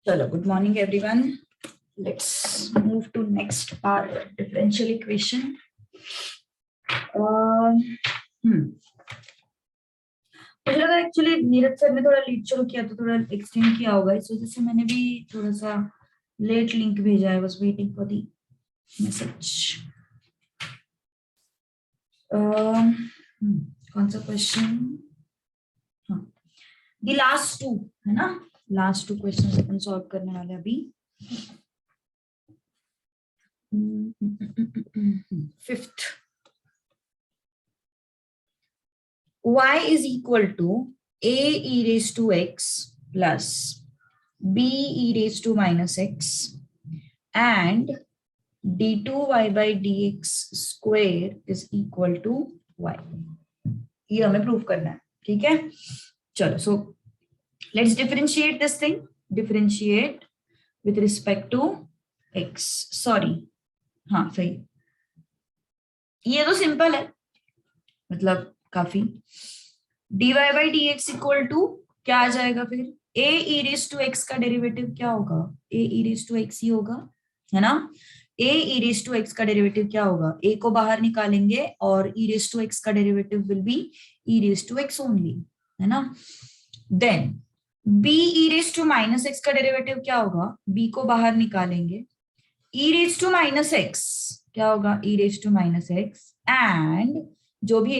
चलो, good morning everyone. Let's move to next part, differential equation. मुझे लगा actually Neeraj sir ने थोड़ा लेट शुरू किया तो थोड़ा एक्सटेंड किया होगा, इस वजह से मैंने भी थोड़ा सा लेट लिंक भेजा है. I was waiting for the message. कौन सा क्वेश्चन? हाँ, द लास्ट टू है ना. लास्ट टू क्वेश्चन अपन सॉल्व करने वाले अभी. Fifth, y is equal to a e raised to x plus b e raised to minus x and d2y by dx square is equal to y. ये हमें prove करना है. ठीक है, चलो. So let's differentiate this thing. Differentiate with respect to x. Sorry, हाँ सही. ये तो सिंपल है, मतलब काफी. dy by dx equal to क्या आ जाएगा फिर? a e raised to x का डेरिवेटिव क्या होगा? a e raised to x ही होगा, है ना. a e raised to x का डेरिवेटिव क्या होगा? a को बाहर निकालेंगे और e raised to x का derivative will be e raised to x only, है ना. Then b e raised to minus x का डेरिवेटिव क्या होगा? b को बाहर निकालेंगे, e raised to minus x क्या होगा? e raised to minus x and जो भी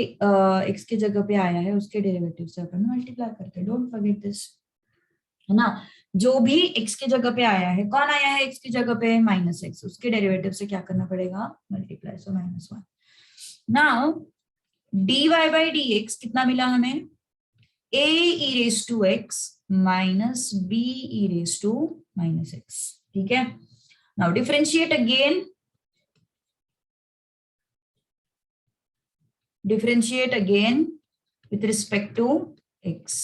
x के जगह पे आया है उसके डेरिवेटिव से अपन मल्टीप्लाई करते हैं. डोंट फॉरगेट दिस, है ना. जो भी x के जगह पे आया है, कौन आया है x की जगह पे? Minus x. उसके डेरिवेटिव से क्या करना पड़ेगा? Multiply. So -1. Now dy by dx कितना मिला हमें? a e raised to x minus b e raised to minus x. ठीक है. Now differentiate again. Differentiate again with respect to x.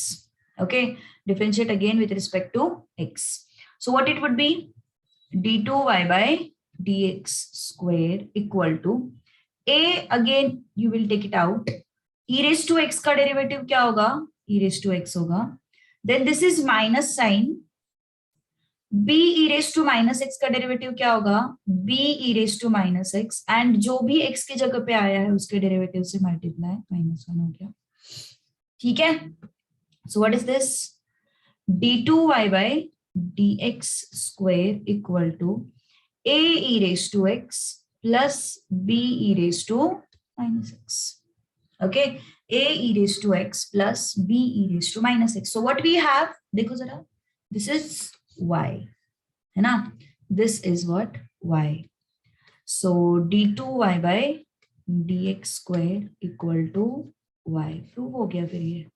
Okay, differentiate again with respect to x. So what it would be? d2y by dx square equal to a, again you will take it out, e raised to x का derivative क्या होगा? e raised to x होगा. Then this is minus sign, b e raised to minus x का derivative क्या होगा? b e raised to minus x and जो भी x की जगह पे आया है उसके डेरिवेटिव से मल्टीप्लाई. -1 हो गया. ठीक है. सो what is this? d2y by dx square equal to a e raised to x plus b e raised to minus x. Okay, a e raised to x plus b e raised to minus x. So what we have, देखो जरा, this is y, है ना. This is what? y. So d2y by dx square equal to y. Prove हो गया फिर ये,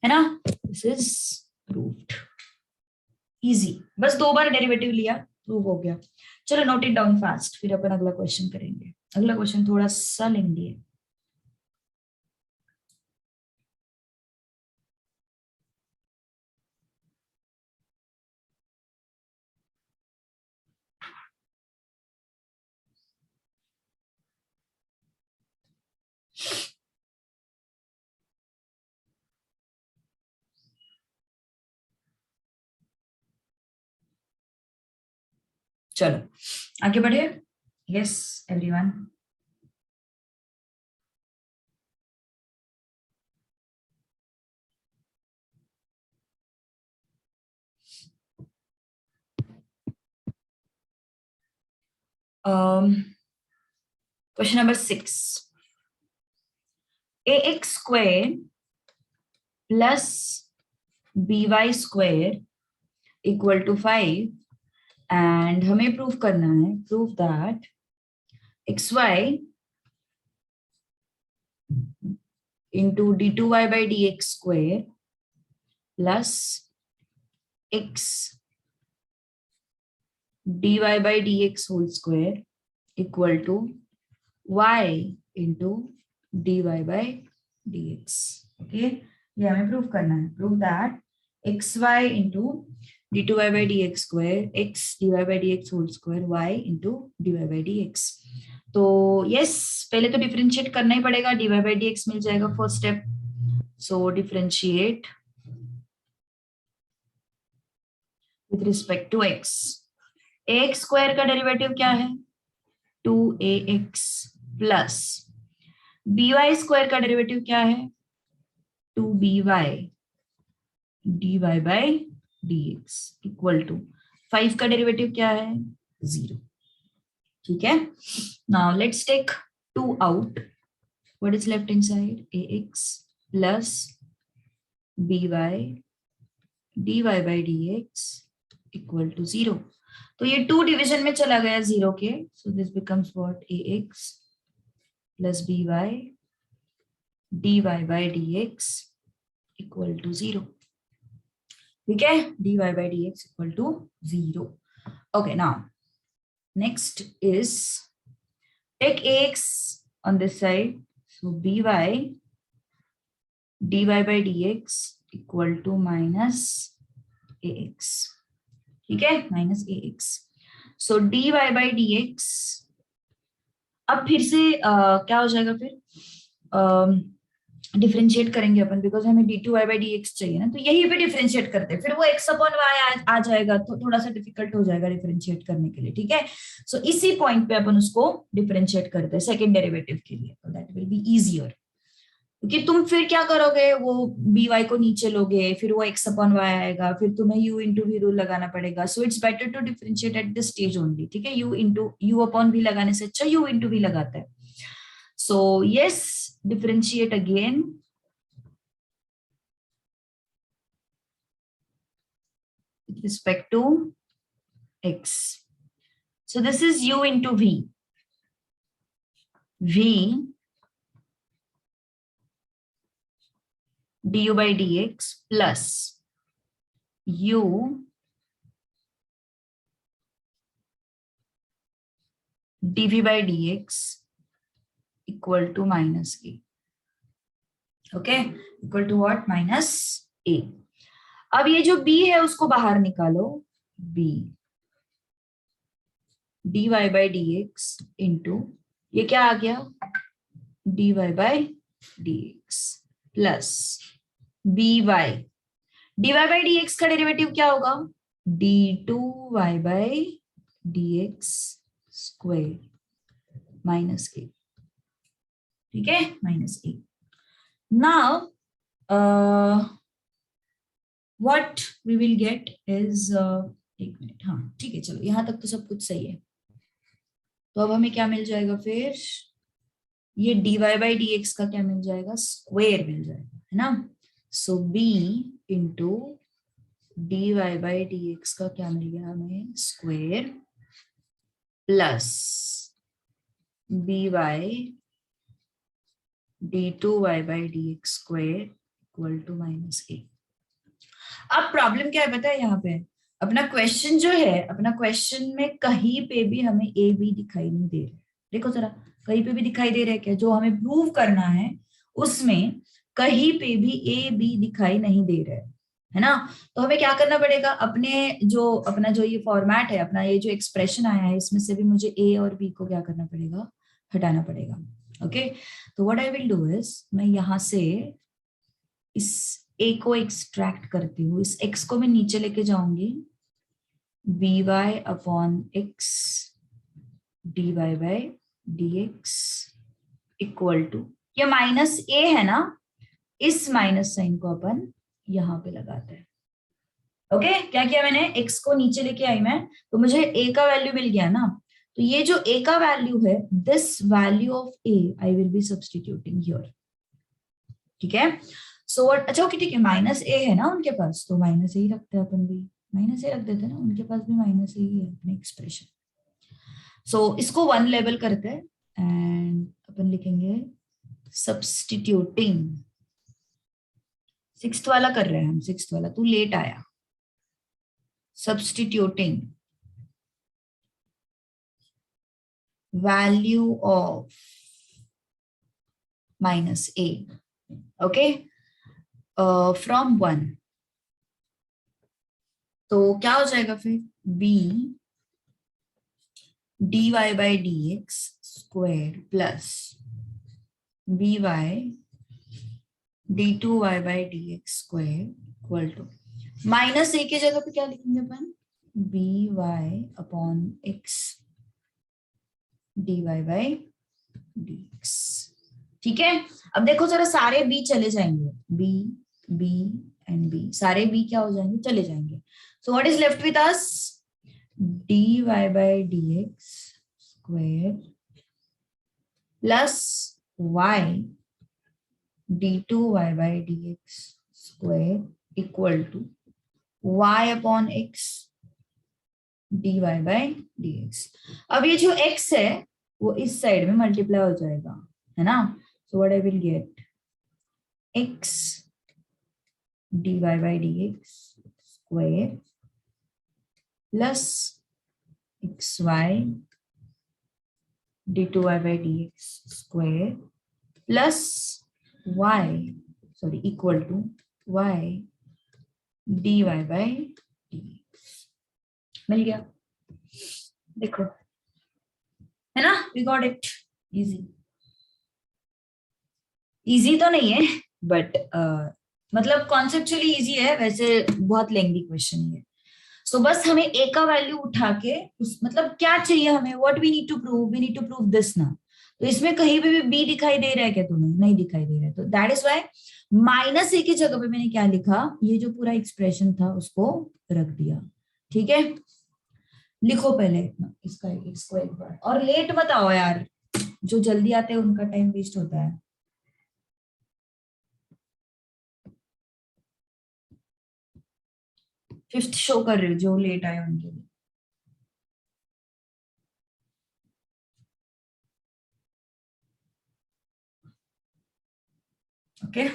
है ना. This is proved. Easy. बस 2 बार डेरिवेटिव लिया, प्रूव हो गया. चलो नोट इट डाउन फास्ट, फिर अपन अगला क्वेश्चन करेंगे. अगला क्वेश्चन थोड़ा सा लेंगे. चलो आगे बढ़े. Yes everyone. Question number 6. ax square plus by square equal to 5 and हमें प्रूव करना है, prove that xy into d2y by dx square plus x dy by dx whole square equal to y into dy by dx. Okay, ये हमें prove करना है. Prove that xy into d2y by dx square x dy by dx whole square y into dy by dx. तो yes, पहले तो differentiate करना ही पड़ेगा. dy by dx मिल जाएगा first step. So differentiate with respect to x. ax square का derivative क्या है 2ax प्लस by स्क्वायर का डेरिवेटिव क्या है 2by dy by dx equal to 5 का डेरिवेटिव क्या है 0। ठीक है, now let's take 2 out. What is left inside ax plus by dy by dx equal to 0। तो ये 2 डिवीजन में चला गया 0 के, so this becomes what ax plus by dy by dx equal to 0। ठीक है, dy by dx equal to 0. Okay, now next is take ax on this side, so by dy by dx equal to minus ax. ठीक है, minus ax. So dy by dx अब फिर से क्या हो जाएगा फिर डिफरेंशिएट करेंगे अपन, बिकॉज हमें d2y by dx चाहिए ना, तो यही पे डिफरेंशिएट करते हैं, फिर वो x अपॉन y आ जाएगा, तो थोड़ा सा डिफिकल्ट हो जाएगा डिफरेंशिएट करने के लिए। ठीक है, सो इसी पॉइंट पे अपन उसको डिफरेंशिएट करते हैं सेकंड डेरिवेटिव के लिए, तो दैट विल बी इजियर। क्योंकि तुम फिर क्या करोगे, वो by को नीचे लोगे, फिर वो x अपॉन y आएगा, फिर तुम्हें u इंटू v रूल लगाना पड़ेगा। So it's better to differentiate at this stage only. ठीक है, u अपॉन v लगाने से अच्छा u इंटू v लगाता है। So yes, differentiate again. With respect to x. So this is u into v. V du by dx plus u dv by dx equal to minus a. Okay, equal to what? Minus a. अब ये जो b है उसको बाहर निकालो, b dy by dx into ये क्या आ गया dy by dx plus by dy by dx का डेरिवेटिव क्या होगा d2y by dx square minus a। ठीक है, माइनस a। Now what we will get is एक मिनट, हाँ ठीक है, चलो यहां तक तो सब कुछ सही है। तो अब हमें क्या मिल जाएगा फिर, ये dy by dx का क्या मिल जाएगा स्क्वायर मिल जाएगा, है ना। So b into dy by dx का क्या मिल गया हमें square plus by d2y by dx square equal to minus a। अब प्रॉब्लम क्या है पता है, यहाँ पे अपना क्वेश्चन जो है, अपना क्वेश्चन में कहीं पे भी हमें a b दिखाई नहीं दे रहा है। देखो जरा, कहीं पे भी दिखाई दे रहा है क्या, जो हमें प्रूव करना है उसमें कहीं पे भी a b दिखाई नहीं दे रहा है ना। तो हमें क्या करना पड़ेगा, अपना जो ये फॉर्मेट है, अपना ये जो एक्सप्रेशन आया है, इसमें से भी मुझे a और b को क्या करना पड़ेगा, हटाना पड़ेगा। ओके, तो what I will do is, मैं यहां से इस a को एक्सट्रैक्ट करती हूँ, इस x को मैं नीचे लेके जाऊंगी, by upon x dy by dx equal to, ये माइनस a है ना, इस माइनस साइन को अपन यहां पे लगाते हैं। ओके, क्या किया मैंने, x को नीचे लेके आई मैं, तो मुझे a का वैल्यू मिल गया ना। तो ये जो a का वैल्यू है, this value of a I will be substituting here. ठीक है, सो व्हाट, अच्छा ओके ठीक है, माइनस a है ना उनके पास, तो माइनस ही रखते हैं अपन भी, माइनस a रख देते हैं ना, उनके पास भी माइनस ही है अपने एक्सप्रेशन। सो इसको 1 लेवल करते हैं एंड अपन लिखेंगे सब्स्टिट्यूटिंग, 6th वाला कर रहे हैं हम, 6th वाला, तू लेट आया। Substituting value of minus a, okay, from 1, तो क्या हो जाएगा फिर, b dy by dx square plus by d2y by dx square equal to minus a की जगह पे क्या लिखेंगे अपन, B Y upon X dy by dx। ठीक है, अब देखो जरा, सारे b चले जाएंगे, b b एंड b, सारे b क्या हो जाएंगे, चले जाएंगे। So what is left with us, dy by dx square plus y d2y by dx square equal to y upon x dy by dx। अब ये जो x है वो इस साइड में मल्टीप्लाई हो जाएगा, है ना। So what I will get, x dy by dx square plus xy d2y by dx square plus y, sorry, equal to y dy by dx। मिल गया, देखो, है ना, we got it. Easy, easy तो नहीं है बट मतलब conceptually easy है, वैसे बहुत लेंथी क्वेश्चन है। सो बस हमें ए का वैल्यू उठा के उस, मतलब क्या चाहिए हमें, what we need to prove, we need to prove this ना। तो इसमें कहीं पे भी बी दिखाई दे रहा है क्या तुम्हें, नहीं दिखाई दे रहा है, तो दैट इज वाई माइनस ए की जगह पे मैंने क्या लिखा, ये जो पूरा एक्सप्रेशन था उसको रख दिया। ठीक है, लिखो पहले इसका, इसको एक बार, और लेट मत आओ यार, जो जल्दी आते हैं उनका टाइम वेस्ट होता है। फिफ्थ शो कर रही हूँ, जो लेट आए उनके लिए। ओके,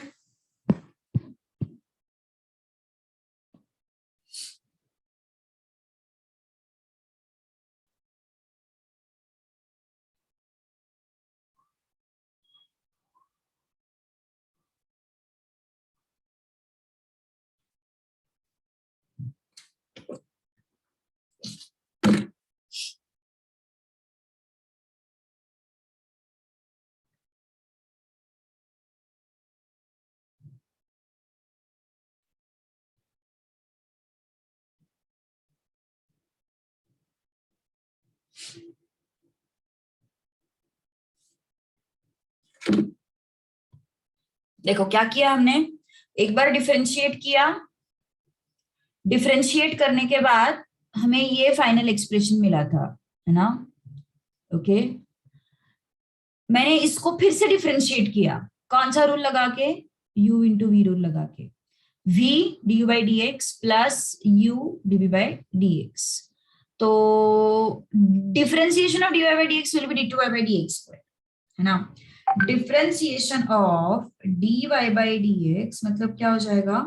देखो क्या किया हमने, एक बार डिफरेंशिएट किया, डिफरेंशिएट करने के बाद हमें ये फाइनल एक्सप्रेशन मिला था, है ना। ओके, मैंने इसको फिर से डिफरेंशिएट किया, कौन सा रूल लगा के, u इंटू वी रूल लगा के, v du by D x plus u dv by D X. तो differentiation of dy by D X will be d2y by D X, है ना। Differentiation of dy by D X मतलब क्या हो जाएगा,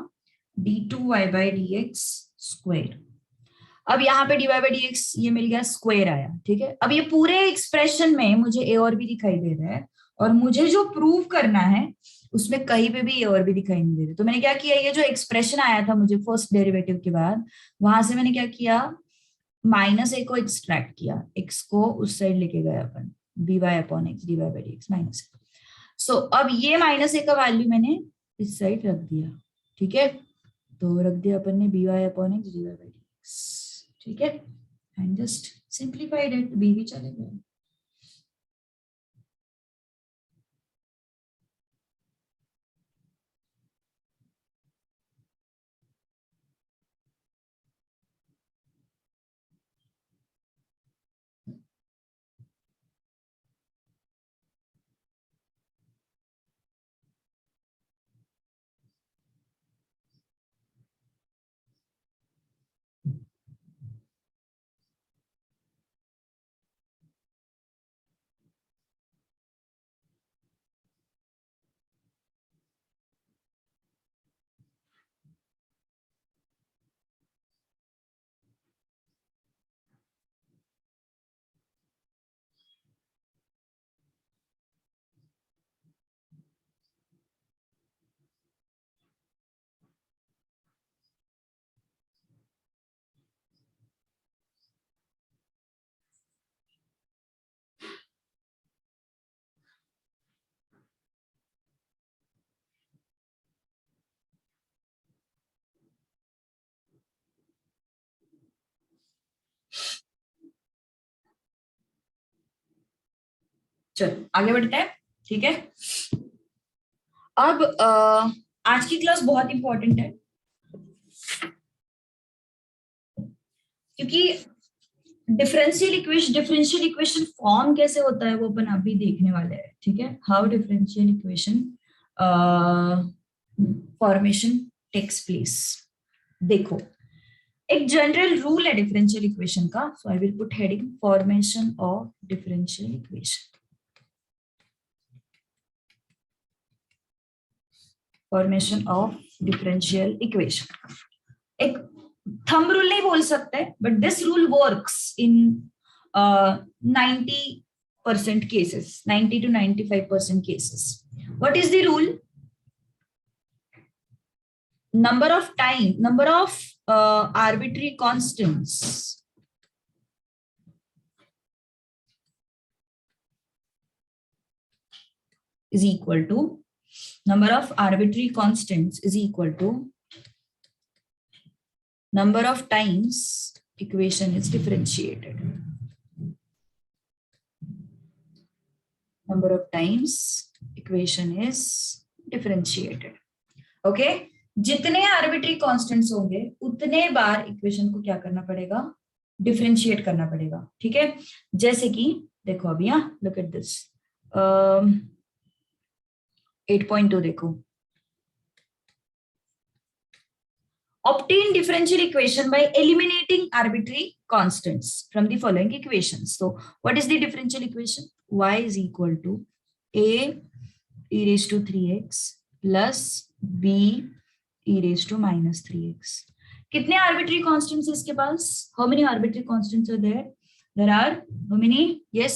d2y by D x square. अब यहाँ पे dy बाई डी एक्स ये मिल गया, स्क्वायर आया, ठीक है। अब ये पूरे एक्सप्रेशन में मुझे ए और बी दिखाई दे रहा है, और मुझे जो प्रूव करना है उसमें कहीं पे भी ए और बी दिखाई नहीं दे रहे, तो मैंने क्या किया, ये जो एक्सप्रेशन आया था मुझे फर्स्ट डेरिवेटिव के बाद, वहां से मैंने क्या किया, माइनस ए को एक्सट्रैक्ट किया, एक्स को उस साइड लेके गए अपन, B Y upon x D Y by D x minus A. So अब ये माइनस ए का वैल्यू मैंने इस साइड रख दिया, ठीक है। तो रख दिया अपन ने b Y upon x D Y by D x, ठीक है, and just simplified it, b भी चले गए। चलो आगे बढ़ते हैं, ठीक है। अब आज की क्लास बहुत इंपॉर्टेंट है, क्योंकि डिफरेंशियल इक्वेशन फॉर्म कैसे होता है वो अपन अभी देखने वाले हैं, ठीक है। How differential equation formation takes place. देखो, एक जनरल रूल है डिफरेंशियल इक्वेशन का, so I will put heading formation of differential equation. Formation of differential equation एक थंब रूल नहीं बोल सकते, but this rule works in 90% cases, 90 to 95% cases. What is the rule? Number of arbitrary constants is equal to number of times equation is differentiated. Number of times equation is differentiated. Okay? जितने arbitrary constants होंगे उतने बार equation को क्या करना पड़ेगा, differentiate करना पड़ेगा, ठीक है। जैसे कि देखो अभी यहाँ लुक एट दिस 8.2 देखो, obtain differential equation by eliminating arbitrary constants from the following equations. So what is the differential equation? Y is equal to a e raised to 3x plus b e raised to minus 3x. कितने arbitrary constants है इसके पास? How many arbitrary constants are there? There are how many? Yes,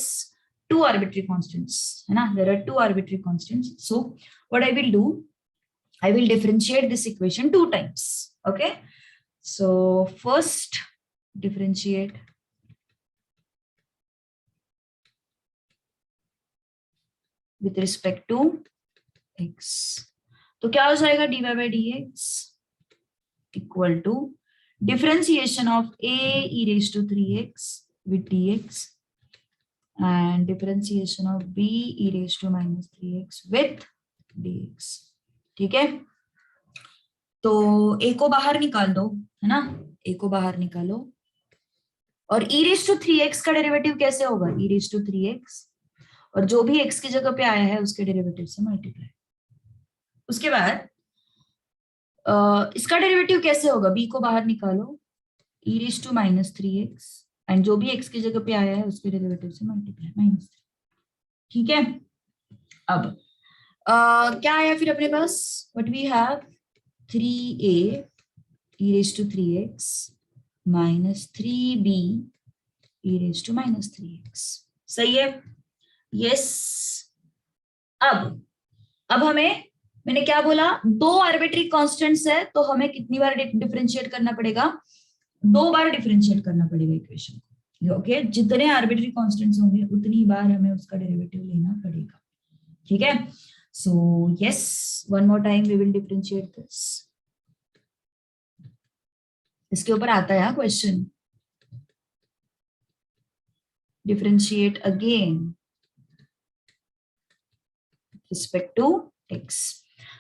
2 arbitrary constants, है ना? There are 2 arbitrary constants. So what I will do, I will differentiate this equation 2 times. Okay, so first differentiate with respect to x. तो क्या हो जाएगा, dy by dx equal to differentiation of a e raised to 3x with dx and differentiation of b e raised to minus 3x with dx. ठीक है, तो a को बाहर निकाल दो, है ना, a को बाहर निकालो, और e raised to 3x का डेरिवेटिव कैसे होगा, e raised to 3x, और जो भी x की जगह पे आया है उसके डेरिवेटिव से मल्टीप्लाई। उसके बाद इसका डेरिवेटिव कैसे होगा, b को बाहर निकालो, e raised to minus 3x, and जो भी x की जगह पे आया है उसके डेरिवेटिव से मल्टीप्लाई -3। ठीक है, अब क्या आया फिर अपने पास, what we have 3a e raised to 3x minus 3b e raised to minus 3x। सही है, यस। अब हमें, मैंने क्या बोला, 2 आर्बिट्री कांस्टेंट्स है, तो हमें कितनी बार डिफरेंशिएट करना पड़ेगा, 2 बार डिफरेंशिएट करना पड़ेगा इक्वेशन को। ओके, जितने आर्बिट्री कांस्टेंट्स होंगे उतनी बार हमें उसका डेरिवेटिव लेना पड़ेगा। ठीक है, so yes, one more time we will differentiate this. इसके ऊपर आता है question, differentiate again respect to x।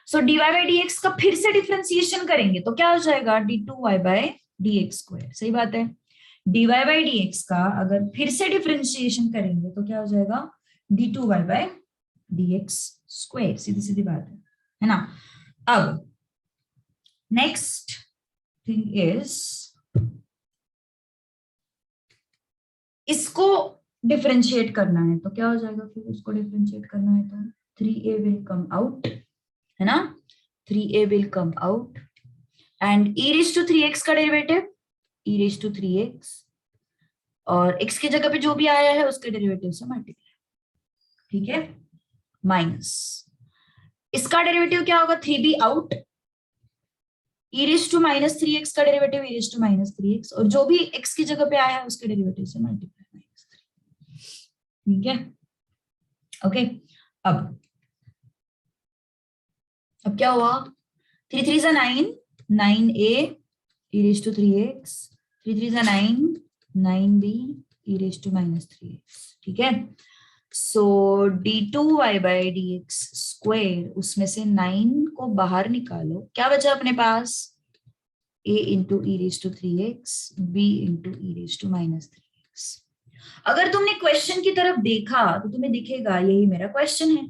सो dy by dx का फिर से डिफरेंशिएशन करेंगे तो क्या हो जाएगा, d2y by dx स्क्वायर। सही बात है, dy by dx का अगर फिर से डिफरेंशिएशन करेंगे तो क्या हो जाएगा, d2y by dx स्क्वायर। सीधी सीधी बात है ना। अब नेक्स्ट थिंग इज, इसको डिफरेंशिएट करना है तो क्या हो जाएगा, फिर उसको डिफरेंशिएट करना है तो 3a will come out, है ना, 3a will come out, and e raised to 3x का derivative e raised to 3x, और x की जगह पे जो भी आया है उसके डेरिवेटिव से मल्टीप्लाई। ठीक है, माइनस इसका डेरिवेटिव क्या होगा, 3b out, e raised to minus 3x का derivative e raised to minus 3x, और जो भी x की जगह पे आया है उसके डेरिवेटिव से मल्टीप्लाई -3। ठीक है, ओके। अब क्या हुआ, 3 3 9, 9a e raised to 3x, 3 3 9, 9b e raised to minus 3x। ठीक है, सो d2y/dx² उसमें से 9 को बाहर निकालो, क्या बचा अपने पास? a into e⁻3x b into e⁻−3x। अगर तुमने क्वेश्चन की तरफ देखा तो तुम्हें दिखेगा यही मेरा क्वेश्चन है,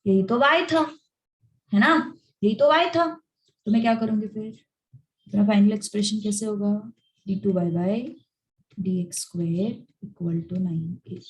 यही तो y था, है ना, यही तो y था। तो मैं क्या करूंगी फिर? तुम्हारा फाइनल एक्सप्रेशन कैसे होगा? d2y/dx² = 9a।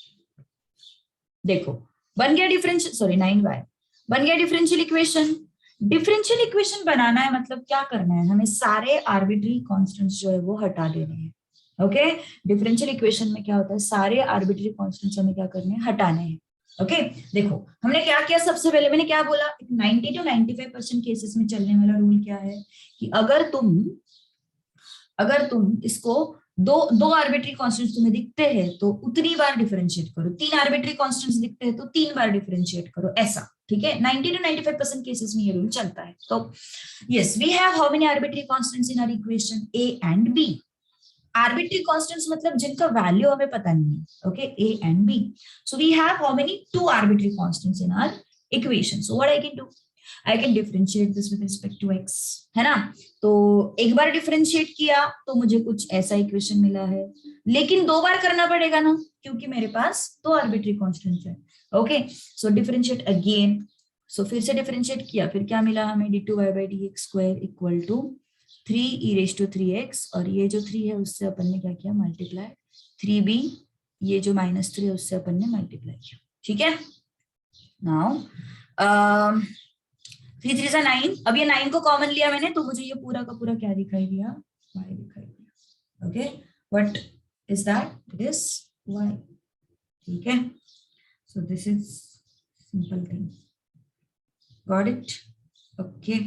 देखो बन गया डिफरेंशियल, सॉरी 9y बन गया डिफरेंशियल इक्वेशन। डिफरेंशियल इक्वेशन बनाना है मतलब क्या करना है? हमें सारे आर्बिट्री कांस्टेंट्स जो है वो हटा देने हैं। ओके, डिफरेंशियल इक्वेशन में क्या होता है, सारे आर्बिट्री कांस्टेंट्स हमें क्या करने हैं? हटाने हैं। ओके, देखो हमने क्या किया, सबसे पहले मैंने क्या बोला, 90 to 95% केसेस में चलने वाला रूल क्या है कि अगर तुम इसको दो दो आर्बिट्री कांस्टेंट्स तुम्हें दिखते हैं तो उतनी बार डिफरेंशिएट करो, 3 आर्बिट्री कांस्टेंट्स दिखते हैं तो 3 बार डिफरेंशिएट करो, ऐसा। ठीक है, 90 to 95% केसेस में ये रूल चलता है। तो yes, we have how many arbitrary constants in our equation? a and b। Arbitrary constants मतलब जिनका वैल्यू हमें पता नहीं है। Okay, a and b। So we have how many 2 arbitrary constants in our equation. So what I can do, I can differentiate this with respect to x, है ना। तो एक बार डिफरेंशिएट किया तो मुझे कुछ ऐसा इक्वेशन मिला है, लेकिन 2 बार करना पड़ेगा ना, क्योंकि मेरे पास 2 आर्बिट्री कांस्टेंट्स है। Okay, so differentiate again. So फिर से डिफरेंशिएट किया, फिर क्या मिला हमें? d2y/dx² = 3e⁻3x, और ये जो 3 है उससे अपन ने क्या किया? मल्टीप्लाई। 3b, ये जो -3 है उससे अपन ने मल्टीप्लाई किया। ठीक है, नाउ 3 3 सा 9। अब ये 9 को कॉमन लिया मैंने तो मुझे ये पूरा का पूरा क्या दिखाई दिया? y दिखाई दिया। Okay, what is that? It is y। ठीक है, सो this is simple thing, got it? Okay,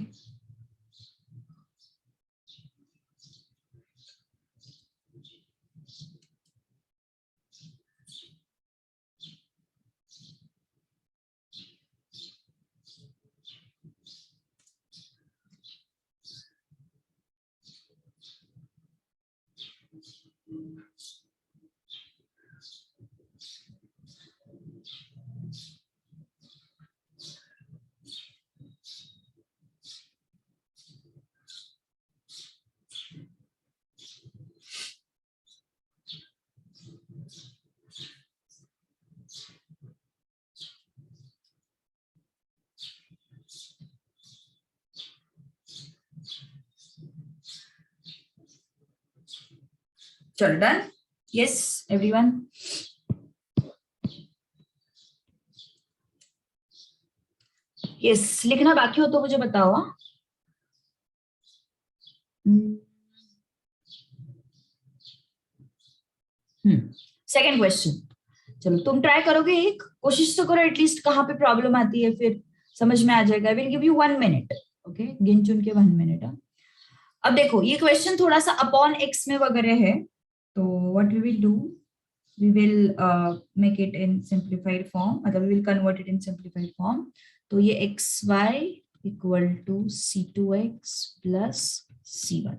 चलो डन। यस एवरीवन, यस लिखना बाकी हो तो मुझे बताओ। सेकंड क्वेश्चन, चलो तुम ट्राई करोगे, एक कोशिश तो करो एटलीस्ट, कहाँ पे प्रॉब्लम आती है फिर समझ में आ जाएगा। Will give you 1 minute. Okay, गिन चुन के 1 मिनट। अब देखो ये क्वेश्चन थोड़ा सा अपॉन एक्स में वगैरह है, तो what we will do, we will make it in simplified form, मतलब we will convert it in simplified form। तो ये xy = c2x plus c1।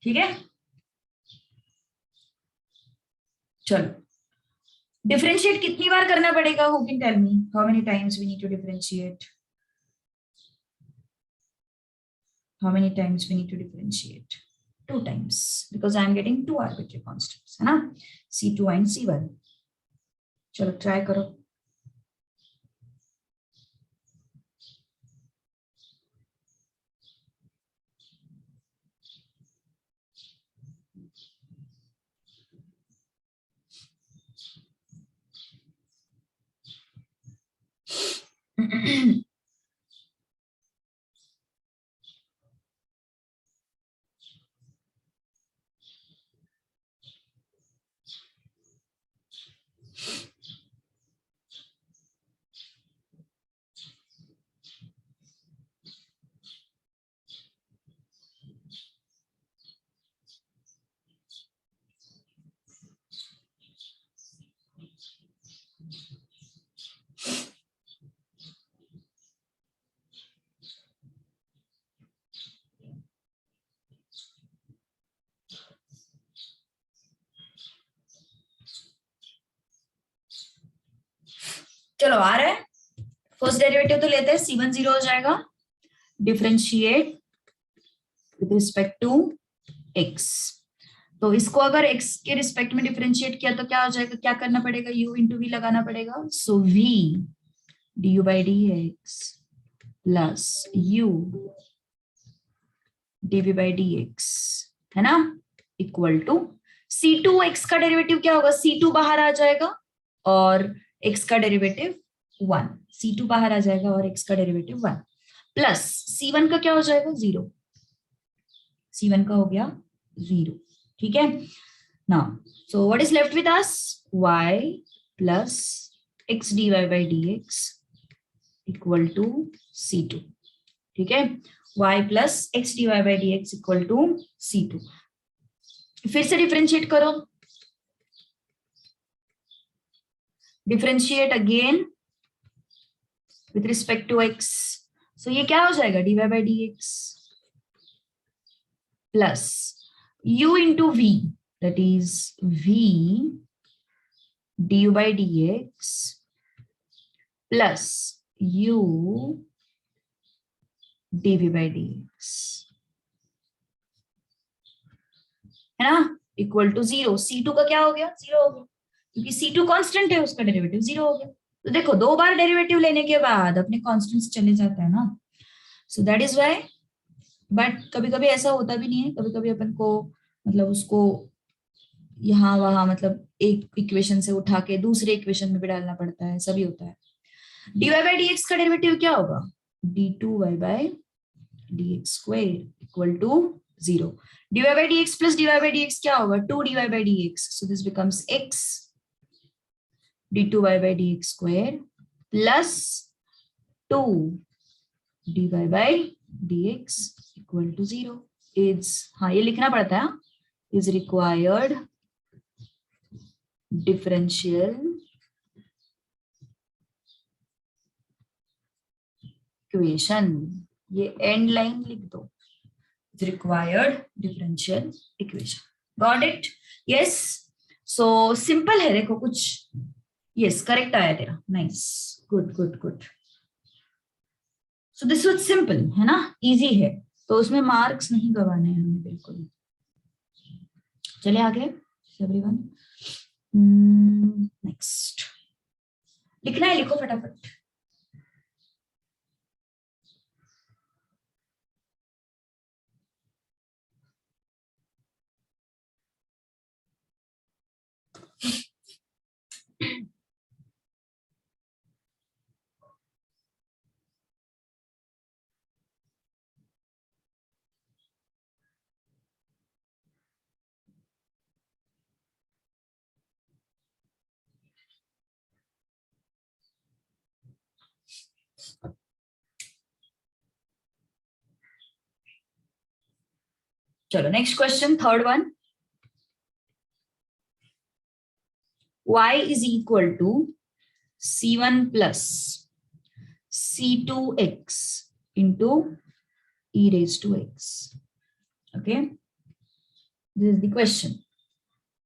ठीक है, चलो डिफरेंशिएट कितनी बार करना पड़ेगा? who can tell me how many times we need to differentiate? How many times we need to differentiate? 2 times, because I am getting 2 arbitrary constants, है ना, c2 and c1। चलो try करो। चलो आ रहा है, फर्स्ट डेरिवेटिव तो लेते हैं, c1 0 हो जाएगा, differentiate with respect to x। तो इसको अगर x के रिस्पेक्ट में डिफरेंशिएट किया तो क्या हो जाएगा, क्या करना पड़ेगा, u इंटू वी लगाना पड़ेगा। So v du by dx plus u dv by dx है ना, इक्वल टू c2x का डेरिवेटिव क्या होगा, c2 बाहर आ जाएगा और x का डेरिवेटिव 1, c2 बाहर आ जाएगा और x का डेरिवेटिव 1, प्लस c1 का क्या हो जाएगा 0, c1 का हो गया 0, ठीक है ना। So what is left with us, y plus x dy by dx equal to c2, ठीक है, y plus x dy by dx equal to c2। फिर से डिफरेंशिएट करो, differentiate again with respect to x। सो ये क्या हो जाएगा, dy by dx plus u into v, that is v du by dx plus u dv by dx है ना, इक्वल टू 0। c2 का क्या हो गया, 0 हो गया, क्योंकि c2 कांस्टेंट है, उसका डेरिवेटिव 0 हो गया। तो देखो दो बार डेरिवेटिव लेने के बाद अपने कांस्टेंट्स चले जाता है ना, so that is why. But कभी कभी ऐसा होता भी नहीं है, कभी कभी अपन को मतलब उसको यहाँ वहां मतलब एक इक्वेशन से उठा के दूसरे इक्वेशन में भी डालना पड़ता है, सभी होता है। dy by dx का डेरिवेटिव क्या होगा, d2y by dx square equal to 0। dy by dx plus dy by dx क्या होगा, 2 dy by dx, so this becomes x d2y by dx square plus 2 dy by dx equal to 0 is, हाँ ये लिखना पड़ता है, is required differential equation, ये end line लिख दो, required differential equation, got it, yes. So simple है, देखो कुछ, यस करेक्ट आया तेरा, nice, good good good. So this was simple है ना, इजी है, तो उसमें मार्क्स नहीं गवाने हैं हमें बिल्कुल। चले आगे एवरीवन, नेक्स्ट लिखना है, लिखो फटाफट। चलो next question, third one, y is equal to c1 plus c2x into e raised to x, okay, this is the question।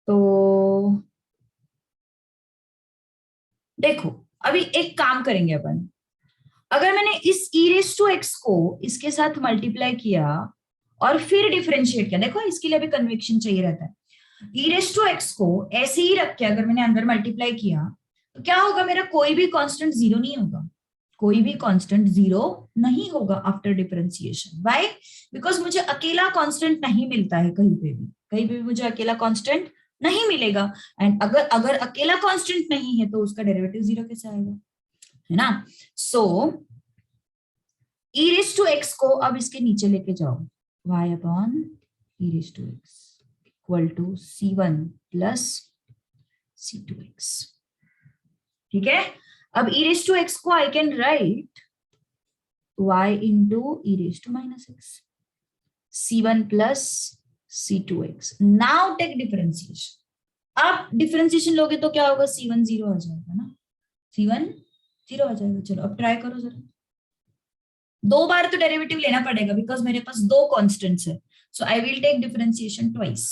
तो देखो अभी एक काम करेंगे अपन, अगर मैंने इस e raised to x को इसके साथ मल्टीप्लाई किया और फिर डिफरेंशिएट किया, देखो इसके लिए भी कन्विक्शन चाहिए रहता है, e raised to x को ऐसे ही रख के अगर मैंने अंदर मल्टीप्लाई किया तो क्या होगा, मेरा कोई भी कांस्टेंट जीरो नहीं होगा, कोई भी कांस्टेंट जीरो नहीं होगा आफ्टर डिफरेंशिएशन। व्हाई, बिकॉज मुझे अकेला कांस्टेंट नहीं मिलता है, कहीं पे भी मुझे अकेला कांस्टेंट नहीं मिलेगा, एंड अगर अगर अकेला कांस्टेंट नहीं है तो उसका डेरिवेटिव जीरो कैसे आएगा, है ना। सो e raised to x को अब इसके नीचे लेके जाओ, y upon e raised to x equal to c1 plus c2x, ठीक है। अब e raised to x को I can write y into e raised to minus x, c1 plus c2x। Now take differentiation, अब differentiation लोगे तो क्या होगा, c1 0 आ जाएगा ना, c1 0 आ जाएगा। चलो अब ट्राई करो जरा, दो बार तो डेरिवेटिव लेना पड़ेगा बिकॉज मेरे पास दो कॉन्स्टेंट्स है, so I will take differentiation twice.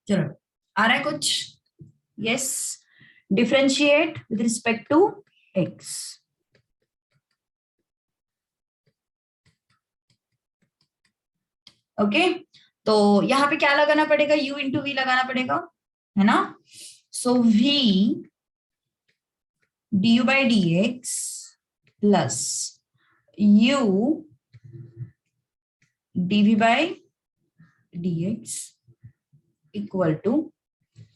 चलो, आ रहा है कुछ? Yes, differentiate with respect to X. Okay, तो यहां पे क्या लगाना पड़ेगा? u इंटू वी लगाना पड़ेगा, है ना? So v du by dx plus u dv by dx equal to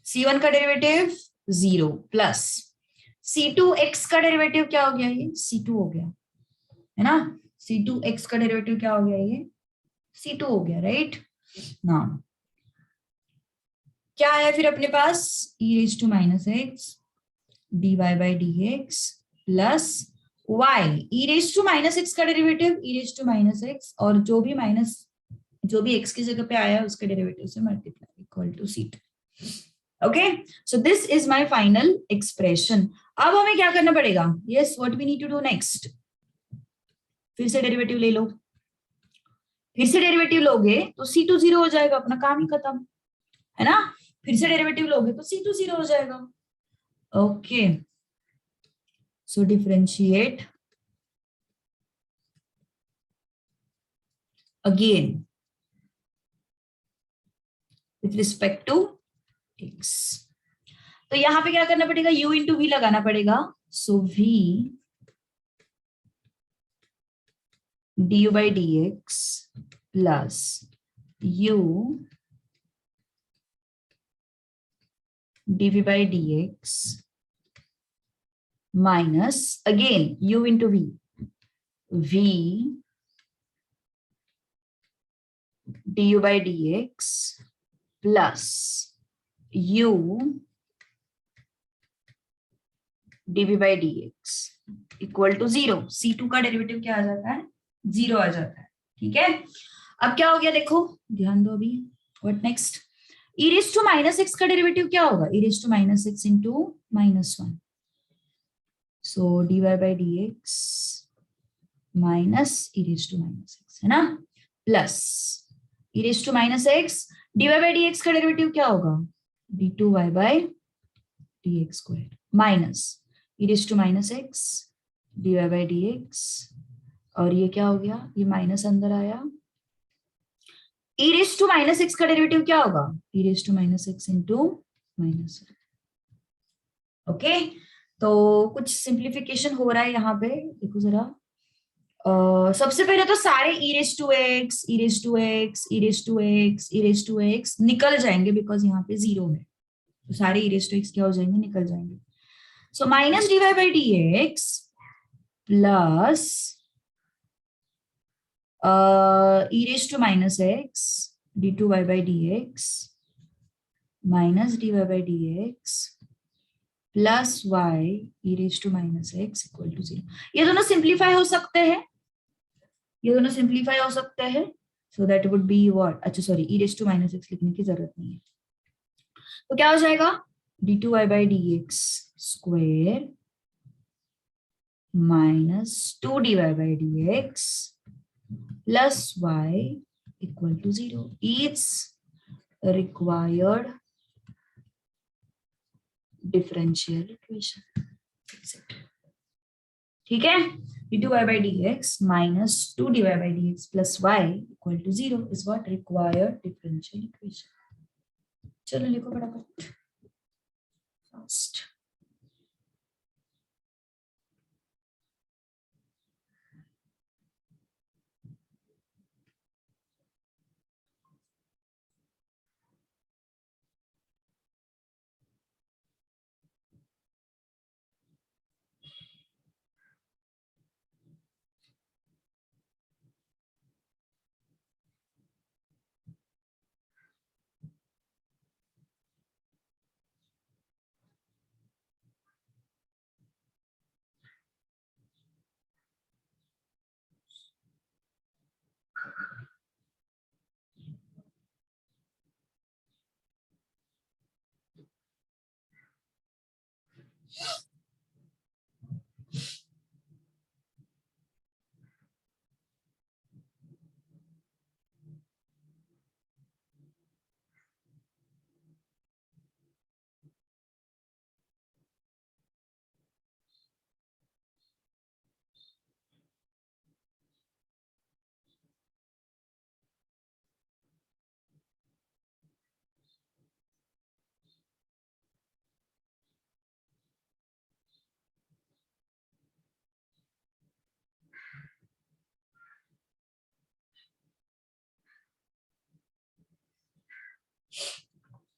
c1 का डेरिवेटिव 0 प्लस c2x का डेरिवेटिव क्या हो गया? ये c2 हो गया, है ना? c2x का डेरिवेटिव क्या हो गया? ये c2 हो गया, राइट ना? क्या है फिर अपने पास? e raise to minus x dy by D x plus y e raise to minus x का derivative e raise to minus x, और जो भी x की जगह पे आया है उसके डेरिवेटिव से multiply equal to c2। Okay, so this is my final expression. अब हमें क्या करना पड़ेगा? Yes, what we need to do next? फिर से डेरिवेटिव ले लो। फिर से डेरिवेटिव लोगे तो c2 0 हो जाएगा, अपना काम ही खत्म, है ना? फिर से डेरिवेटिव लोगे तो c2 0 हो जाएगा। Okay, so differentiate again with respect to x। तो यहां पे क्या करना पड़ेगा? u इंटू वी लगाना पड़ेगा। So v du by dx plus u dv by dx minus again u into v, v du by dx plus u dv by dx equal to 0। c2 का derivative क्या आ जाता है? 0 आ जाता है, ठीक है? अब क्या हो गया देखो, ध्यान दो अभी। What next? e raise to minus x का डेरिवेटिव क्या होगा? e raise to minus x into -1, सो dy by D x minus e raise to minus x, है ना? Plus e raise to minus x, dy by D x का derivative क्या होगा? d2y by D x square minus e raise to minus x dy by D x, और ये क्या हो गया? ये माइनस अंदर आया। e raise to minus x का डेरिवेटिव क्या होगा? e raise to minus x into minus. Okay, तो कुछ सिंप्लीफिकेशन हो रहा है यहाँ पे, देखो जरा। सबसे पहले तो सारे e raise to x, e raise to x, e raise to x, e raise to x निकल जाएंगे, बिकॉज यहाँ पे 0 है, तो सारे e रेज टू एक्स क्या हो जाएंगे? निकल जाएंगे। So minus d Y by D x plus e raise to minus x d two y by D x minus d Y by D x plus y e raise to minus x equal to 0। ये दोनों simplify हो सकते हैं, ये दोनों simplify हो सकते हैं। So that would be what? अच्छा sorry, e raise to minus x लिखने की जरूरत नहीं है। तो क्या हो जाएगा? D two y by D x square minus 2 dy by dx plus y equal to 0 is required differential equation। ठीक है, d2y by dx minus 2 dy by dx plus y equal to 0 is what? required differential equation। चलो लिखो फटाफट fast.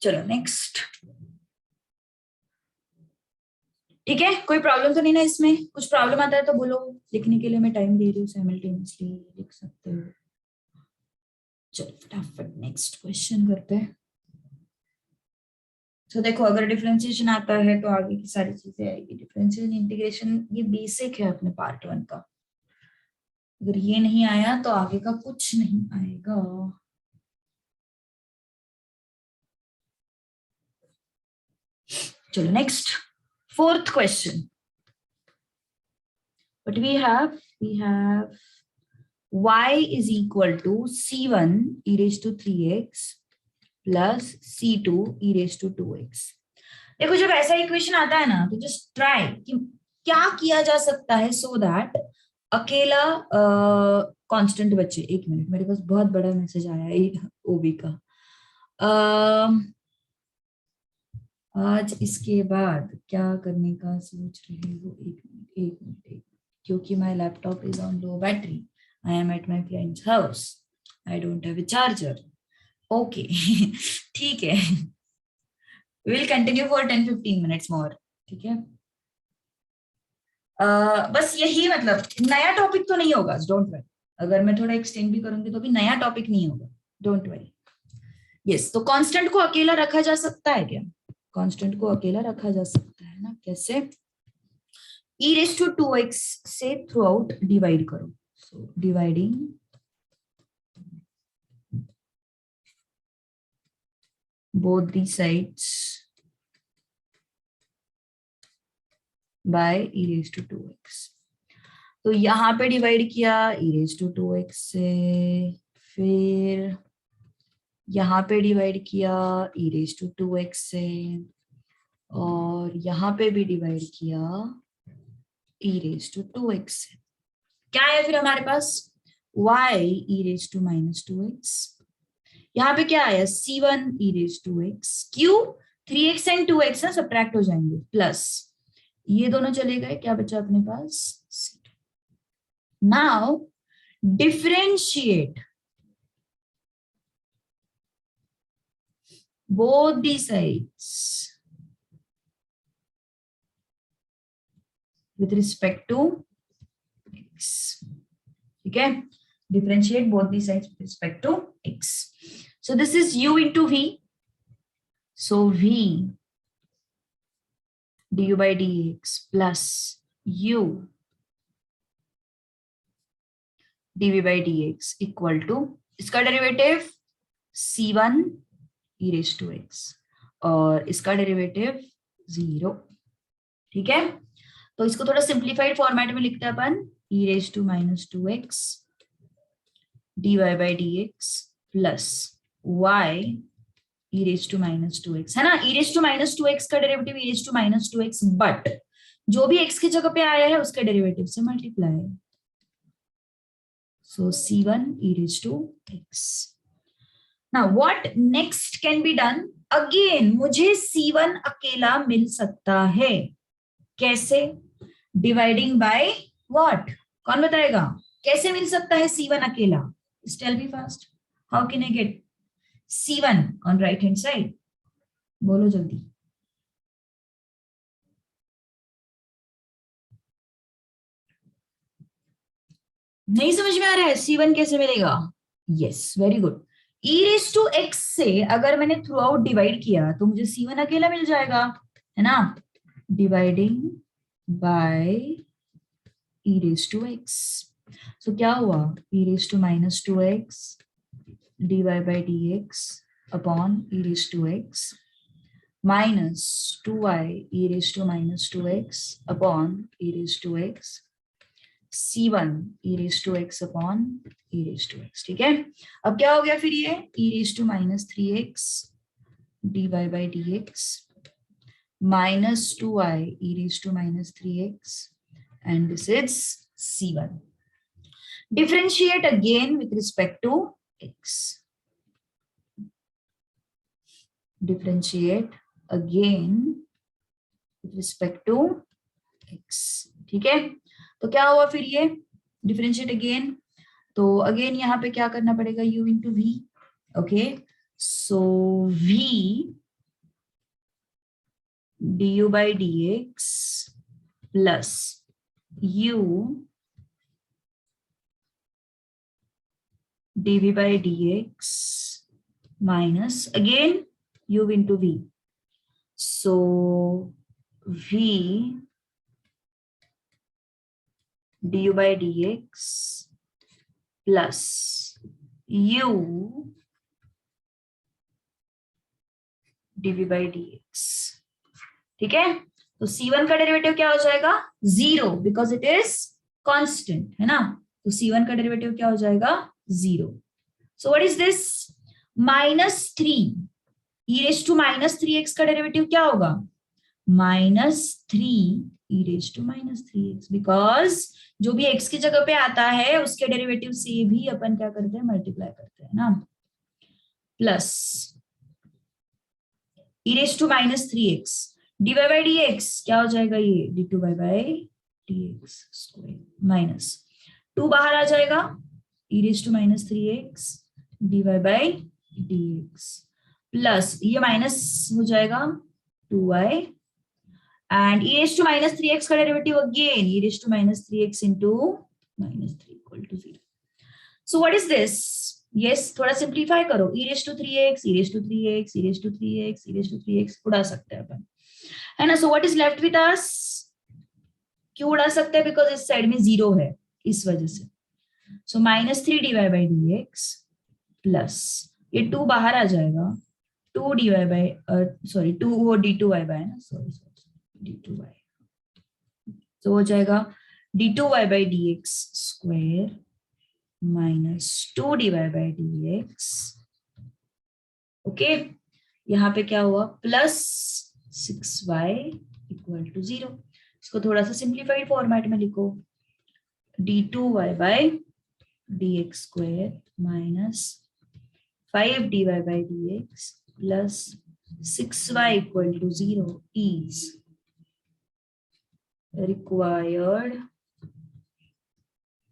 चलो next. ठीक है, कोई problem तो नहीं ना इसमें? कुछ प्रॉब्लम आता है तो बोलो, लिखने के लिए मैं टाइम दे रही हूँ, साइमल्टेनियसली लिख सकते हो। चलो फटाफट नेक्स्ट क्वेश्चन करते हैं। तो देखो, अगर डिफरेंशिएशन आता है तो आगे की सारी चीजें आएगी। डिफरेंशिएशन इंटीग्रेशन ये बेसिक है अपने पार्ट 1 का। अगर ये नहीं आया तो आगे का कुछ नहीं आएगा। चलो next, 4th question. What we have y is equal to c1 e raised to 3x plus c2 e raised to 2x। देखो, जब ऐसा इक्वेशन आता है ना तो जस्ट ट्राई कि क्या किया जा सकता है सो दैट अकेला कांस्टेंट बचे। 1 मिनट, मेरे पास बहुत बड़ा मैसेज आया है ओबी का। आज इसके बाद क्या करने का सोच रहे हो? 1 मिनट, क्योंकि my laptop is on low battery. I am at my friends house. I don't have a charger. Okay ठीक है, will continue for 10-15 minutes more. ठीक है, बस यही, मतलब नया टॉपिक तो नहीं होगा, डोंट वरी। अगर मैं थोड़ा एक्सटेंड भी करूंगी तो भी नया टॉपिक नहीं होगा, डोंट वरी। यस, तो कांस्टेंट को अकेला रखा जा सकता है क्या? कांस्टेंट को अकेला रखा जा सकता है ना, कैसे? e raised to 2x से थ्रू आउट डिवाइड करो। So dividing both the sides by e raised to 2x। तो यहां पे डिवाइड किया e raised to 2x से, फिर यहां पे डिवाइड किया e raised to 2x से, और यहां पे भी डिवाइड किया e raised to 2x से। क्या है फिर हमारे पास? y e raised to -2x। यहाँ पे क्या आया? c1 e raised to x। क्यों? 3x एंड 2x ना सब्ट्रैक्ट हो जाएंगे, प्लस ये दोनों चले गए, क्या बचा अपने पास? Now differentiate both the sides with respect to x। ठीक है, differentiate both the sides with respect to x। So this is u into v, so v du by dx plus u dv by dx equal to, इसका derivative c1 e raised to x और इसका derivative 0। ठीक है, तो इसको थोड़ा simplified format में लिखते हैं अपन, e raised to -2x dy by dx plus y e raised to -2x, है ना? e raised to -2x का derivative e raised to -2x, but जो भी x की जगह पे आया है उसके डेरिवेटिव से multiply. So c1 e raised to x। Now what next can be done? Again मुझे c1 अकेला मिल सकता है, कैसे? Dividing by what? कौन बताएगा कैसे मिल सकता है c1 अकेला? Tell me fast, how can I get c1 on right hand side? बोलो जल्दी। नहीं समझ में आ रहा है c1 कैसे मिलेगा? Yes, very good. e raise to x से अगर मैंने थ्रू आउट डिवाइड किया तो मुझे c1 अकेला मिल जाएगा, है ना? Dividing by e raise to x। So क्या हुआ? e raise to -2x dy by dx upon e raise to x minus 2y e raised to -2x upon e raised to x c1 e raised to x upon e raised to x। ठीक है, अब क्या हो गया फिर? ये e raised to -3x dy by dx minus 2y e raised to -3x and this is c1। Differentiate again with respect to x। Differentiate again with respect to x। ठीक है, तो क्या हुआ फिर? ये डिफरेंशिएट अगेन, तो again यहाँ पे क्या करना पड़ेगा? u into v. Okay, so v du by dx plus u dv by dx minus again u into v. So v du by dx plus u dv by dx. ठीक है, तो C1 का derivative क्या हो जाएगा? 0 because it is constant, है ना? तो C1 का डेरिवेटिव क्या हो जाएगा? 0. सो what is this? -3 e raised to -3x का डेरिवेटिव क्या होगा? -3 e raised to -3x, because जो भी x की जगह पे आता है उसके डेरिवेटिव से भी अपन क्या करते हैं? मल्टीप्लाई करते हैं ना. Plus e raised to -3x dy by dx क्या हो जाएगा? ये d2 by dx square minus 2 बाहर आ जाएगा, e raised to -3x dy by dx plus ये माइनस हो जाएगा 2y and e raised to -3x का derivative again e raised to -3x into -3 equal to 0. So what is this? Yes, थोड़ा simplify करो. e raised to 3x, e raised to 3x, e raised to 3x, e raised to 3x उड़ा सकते हैं अपन, है ना. So what is left with अस? क्यों उड़ा सकते हैं? बिकॉज इस साइड में 0 है, इस वजह से. सो -3 dy by dx प्लस ये 2 बाहर आ जाएगा, 2 dy by सॉरी 2 वो d2y by है ना, सॉरी d2y. तो हो जाएगा d2y by dx square minus 2 dy by dx. Okay, यहाँ पे क्या हुआ? Plus 6y equal to 0. इसको थोड़ा सा सिंप्लीफाइड फॉर्मेट में लिखो, d2y by dx square minus 5 dy by dx plus 6y equal to 0 is required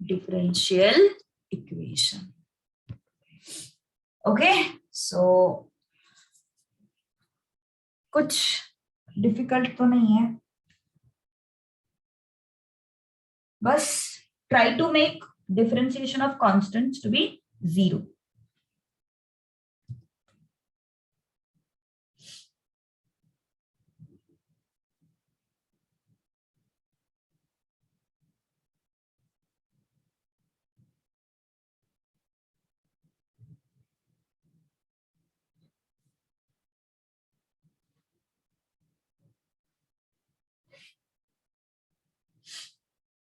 differential equation. Okay, so कुछ डिफिकल्ट तो नहीं है, बस try to make differentiation of constants to be 0.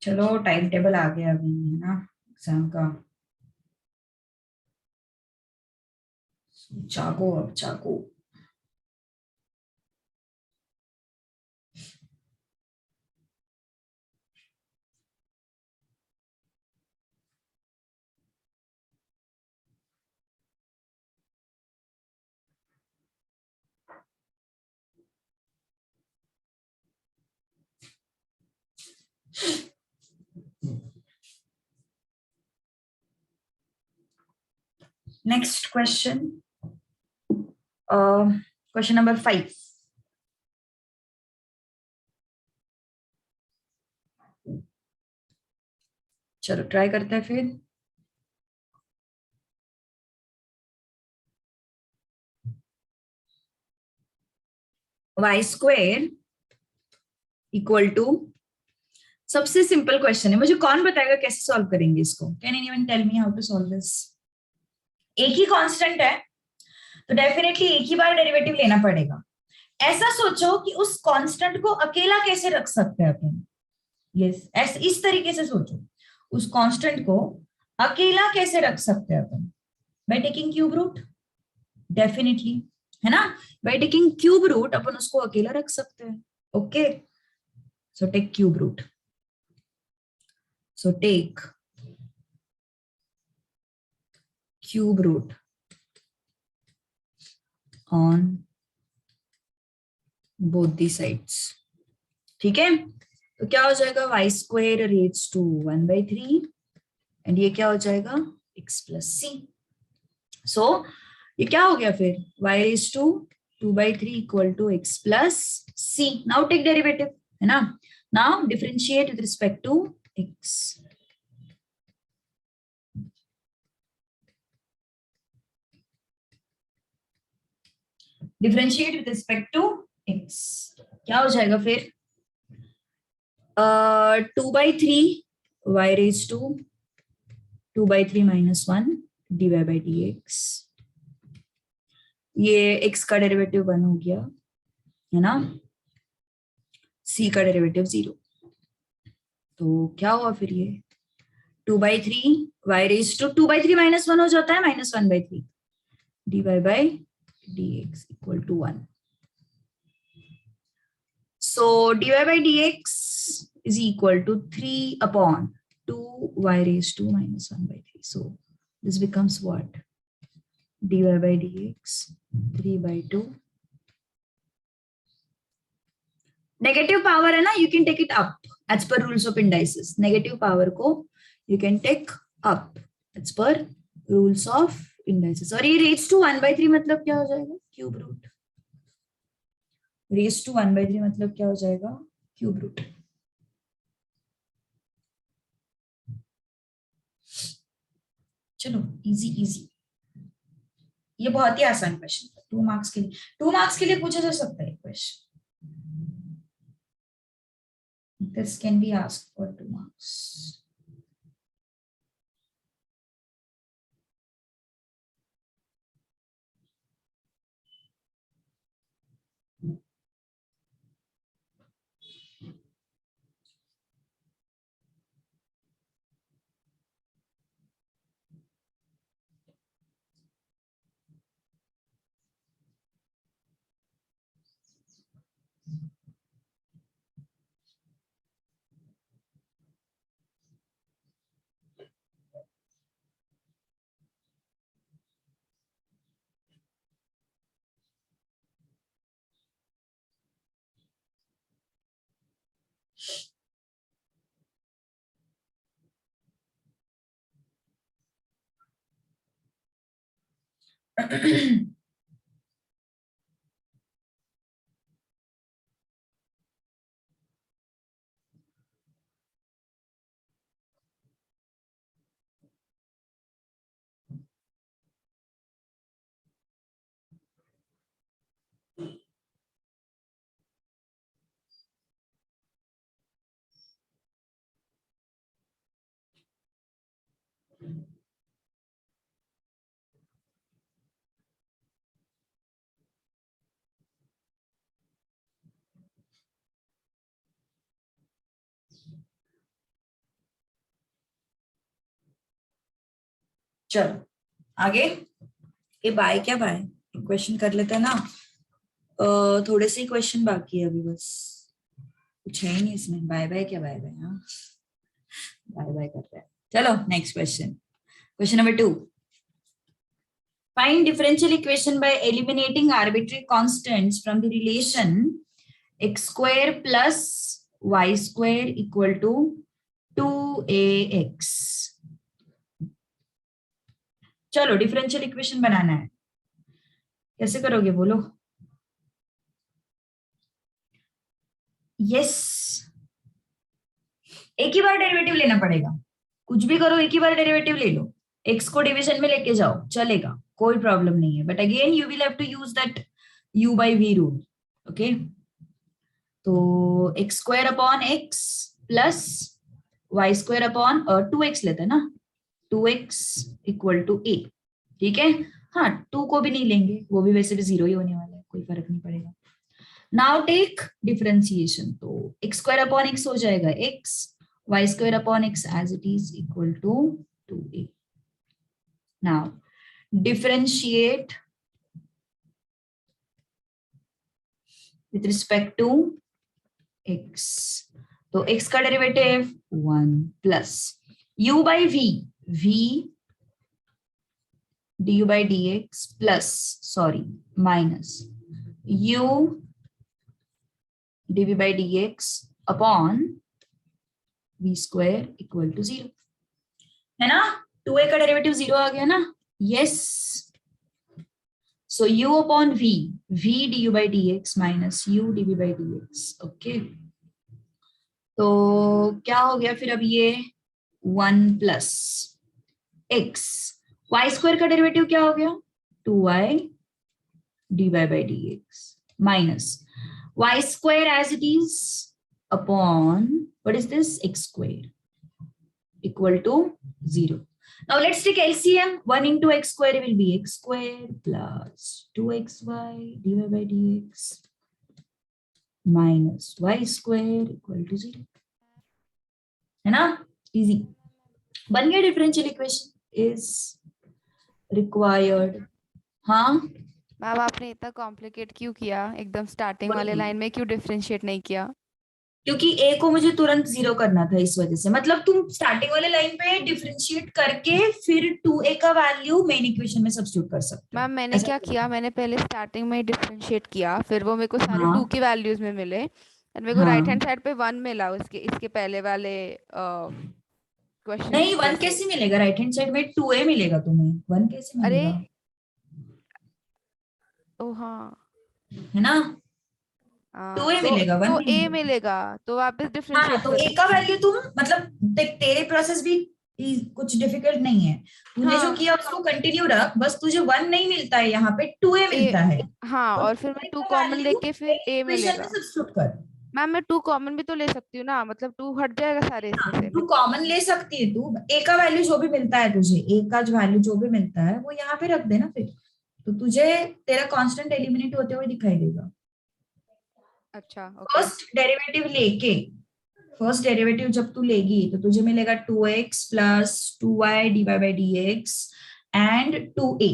चलो टाइम टेबल आ गया अभी, है ना, एग्जाम का. जागो अब जागो. Next question, question number 5. चलो ट्राई करते हैं फिर. y स्क्वायर इक्वल टू, सबसे सिंपल क्वेश्चन है, मुझे कौन बताएगा कैसे सॉल्व करेंगे इसको? Can anyone tell me how to solve this? एक ही कांस्टेंट है तो डेफिनेटली एक ही बार डेरिवेटिव लेना पड़ेगा. ऐसा सोचो कि उस कांस्टेंट को अकेला कैसे रख सकते हैं अपन. यस, इस तरीके से सोचो, उस कांस्टेंट को अकेला कैसे रख सकते हैं अपन? By taking cube root, definitely, है ना. बाय टेकिंग क्यूब रूट अपन उसको अकेला रख सकते हैं. Okay, so take cube root. So take cube root on both the sides. ठीक है, तो क्या हो जाएगा? y square raise to 1/3 and ये क्या हो जाएगा? x प्लस सी. सो ये क्या हो गया फिर? y raise to 2/3 equal to x plus c. Now take derivative, है ना? Now differentiate with respect to x. Differentiate with respect to x. क्या हो जाएगा फिर? 2/3 y raised to 2/3 minus 1 dy by dx. ये x का डेरिवेटिव 1 हो गया, है ना? c का डेरिवेटिव 0. तो क्या हुआ फिर? ये 2/3 y raised to 2/3 minus 1 हो जाता है -1/3 dy by dx equal to 1. So dy by dx is equal to 3 upon 2y raised to -1/3. So this becomes what? dy by dx 3/2. Negative power है ना, you can take it up as per rules of indices. Negative power को you can take up as per rules of indices. और ये raise to 1/3 मतलब क्या हो जाएगा? Cube root. Raise to 1/3 मतलब क्या हो जाएगा? Cube root. चलो इजी इजी. ये बहुत ही आसान क्वेश्चन था. 2 मार्क्स के लिए, 2 मार्क्स के लिए पूछा जा सकता है question. This can be asked for 2 marks. चलो आगे. ये बाय क्या बाय? क्वेश्चन कर लेते हैं ना. थोड़े से क्वेश्चन बाकी है अभी, बस कुछ है ही नहीं इसमें. बाय बाय क्या बाय बाय? हाँ बाय बाय करते हैं. चलो next question. Question number 2. Find differential equation by eliminating arbitrary constants from the relation x square plus y square equal to 2ax. चलो डिफरेंशियल इक्वेशन बनाना है. कैसे करोगे बोलो? यस, एक ही बार डेरिवेटिव लेना पड़ेगा. कुछ भी करो, एक ही बार डेरिवेटिव ले लो. एक्स को डिवीजन में लेके जाओ, चलेगा, कोई प्रॉब्लम नहीं है. But again you will have to use that u by v rule. Okay, तो x square upon x plus y square upon 2x लेते हैं ना, 2x इक्वल टू a. ठीक है. हाँ 2 को भी नहीं लेंगे, वो भी वैसे भी 0 ही होने वाला है, कोई फर्क नहीं पड़ेगा. Now take differentiation. तो एक्स स्क्वायर अपॉन एक्स हो जाएगा x, y square upon x as it is equal to 2a. Now differentiate with respect to x. तो x का डेरिवेटिव 1 plus u by v, v du by dx plus minus u dv by dx upon v square equal to 0. है ना? 2a का derivative 0 आ गया ना? Yes. So u upon v du by dx minus u dv by dx. Okay, तो क्या हो गया फिर अब ये 1 + x, y स्क्वायर का डेरिवेटिव क्या हो गया 2y dy by dx minus y square as it is upon what is this x square equal to 0. Now let's take LCM. 1 into x square will be x square plus 2xy dy by dx minus y square equal to 0. है ना, easy बन गया. Differential equation is required. हाँ ma'am आपने इतना complicate क्यों किया, एकदम स्टार्टिंग वाले लाइन में क्यों डिफरेंशिएट नहीं किया? क्योंकि ए को मुझे तुरंत 0 करना था, इस वजह से. मतलब तुम स्टार्टिंग वाले लाइन पे डिफरेंशिएट करके फिर 2a का वैल्यू मेन इक्वेशन में सब्स्टिट्यूट कर सकते हो. मैम मैंने क्या किया, मैंने पहले स्टार्टिंग में डिफरेंशिएट किया, फिर वो मेरे को सारे हाँ 2 की वैल्यूज में मिले, एंड मेरे को राइट हैंड हाँ. साइड पे 1 मिला उसके इसके पहले वाले क्वेश्चन नहीं, में 1 से। कैसे मिलेगा? राइट हैंड साइड में 2a मिलेगा तुम्हें, 1 कैसे अरे मिलेगा? ओ हाँ है ना, हाँ, 2a मिलेगा, 1 तो नहीं ए मिलेगा. मिलेगा, तो वापस हाँ, डिफरेंशिएट तो कर ए का सकती हूँ। वैल्यू तुम मतलब देख, तेरे प्रोसेस भी कुछ डिफिकल्ट नहीं है. तूने जो हाँ किया उसको कंटिन्यू रख, बस तुझे 1 नहीं मिलता है, यहाँ पे 2a ए, मिलता है. हाँ और और फिर मैं 2a 2 का कॉमन वैल्यू लेके फिर ए इक्वेशन में मिलेगा। सब्स्टिट्यूट कर. मैम मैं 2 कॉमन भी तो ले सकती हूँ ना, मतलब 2 हट जाएगा सारे इसमें हाँ, से। तू कॉमन ले सकती है. तू ए का वैल्यू जो भी मिलता है तुझे, ए का जो वैल्यू जो भी मिलता है वो यहाँ पे रख देना फिर. तो तुझे तेरा कांस्टेंट एलिमिनेट होते हुए दिखाई देगा. अच्छा ओके। फर्स्ट डेरिवेटिव जब तू लेगी तो तुझे मिलेगा 2x plus 2y D by D x and 2a.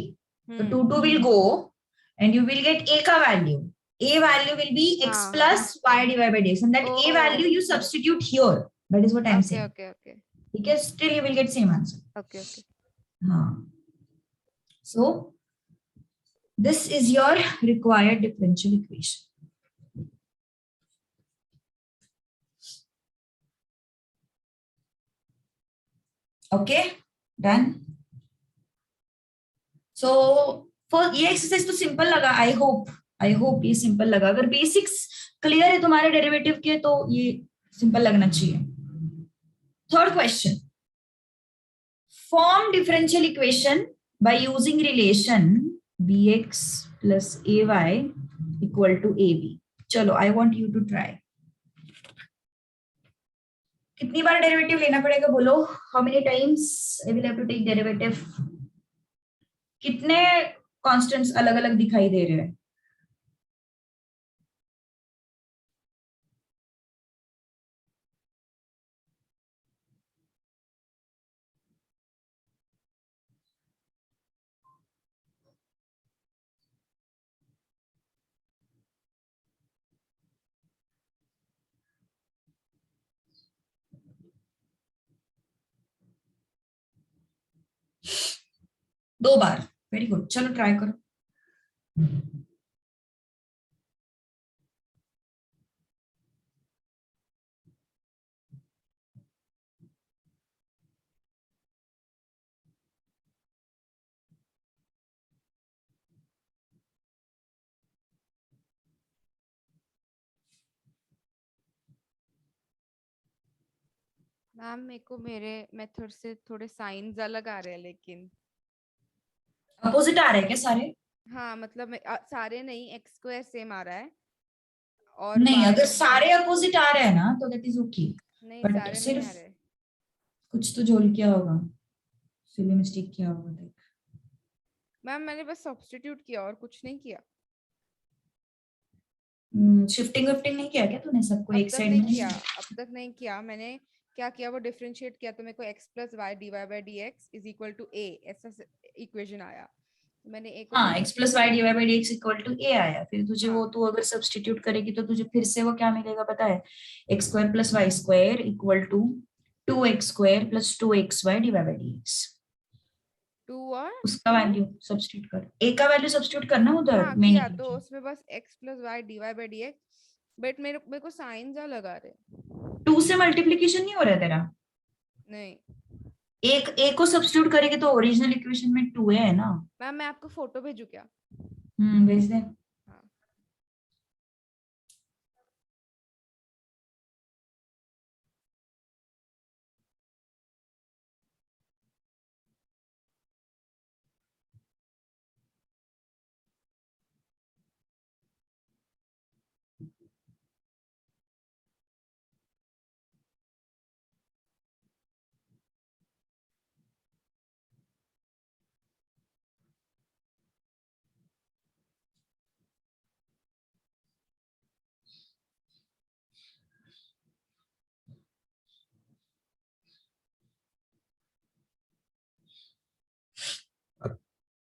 तो 2 will go and you will get a का value. a value will be x हाँ हाँ plus y divided by dx, and that a value oh you substitute here. That is what I am okay saying. Okay okay Because still you will get same answer. Okay okay. हाँ. So this is your required differential equation. Okay, done. So for ये exercise तो simple लगा. I hope ये simple लगा. अगर basics clear है तुम्हारे derivative के तो ये सिंपल लगना चाहिए. Third question, form differential equation by using relation bx plus ay equal to ab. चलो, I want you to try. कितनी बार डेरिवेटिव लेना पड़ेगा बोलो? How many times I will have to take derivative? कितने कांस्टेंट्स अलग अलग दिखाई दे रहे हैं? दो बार. वेरी गुड, चलो ट्राई करो. मैम मेरे को मेरे मेथड से थोड़े साइंस अलग आ रहे हैं लेकिन। अपोजिट आ रहे हैं क्या सारे? हाँ मतलब सारे नहीं, एक्स स्क्वायर सेम आ रहा है और नहीं, वाई अगर सारे अपोजिट आ रहे हैं ना तो दैट इज ओके. नहीं, बट सारे नहीं आ सिर्फ रहे। कुछ तो झोल किया होगा, सिली मिस्टेक किया होगा. देख, मैम मैंने बस सब्स्टिट्यूट किया और कुछ नहीं किया। शिफ्टिंग विफ्टिंग नहीं किया क्या तूने सबको अब एक तक साइड नहीं में? किया, अब तक नहीं किया। मैंने क्या किया, वो डिफरेंशिएट किया तो मेरे को x plus y d Y by D x is equal to a, ऐसा इक्वेशन आया। मैंने a को हाँ, x सब्स्टिट्यूट प्लस वाई किया। D Y by D x equal to a आया. फिर तुझे वो हाँ तू अगर सब्सटीट्यूट करेगी तो तुझे फिर से वो क्या मिलेगा पता है? X square plus y square equal to 2x square plus 2xy d by D x. 2 और उसका वैल्यू सब्सटीट्यूट कर, ए का वैल्यू सब्सटीट्यूट करना उधर हाँ मेन किया, तो इक्वेशन. उसमें बस x plus y d Y by D x, but मेरे मेरे को साइन जा लगा रहे। 2 से मल्टीप्लीकेशन नहीं हो रहा है तेरा? नहीं एक को सब्स्टिट्यूट करेगी तो ओरिजिनल इक्वेशन में 2 है ना. मैम मैं आपको फोटो भेजू क्या? भेज दे। हाँ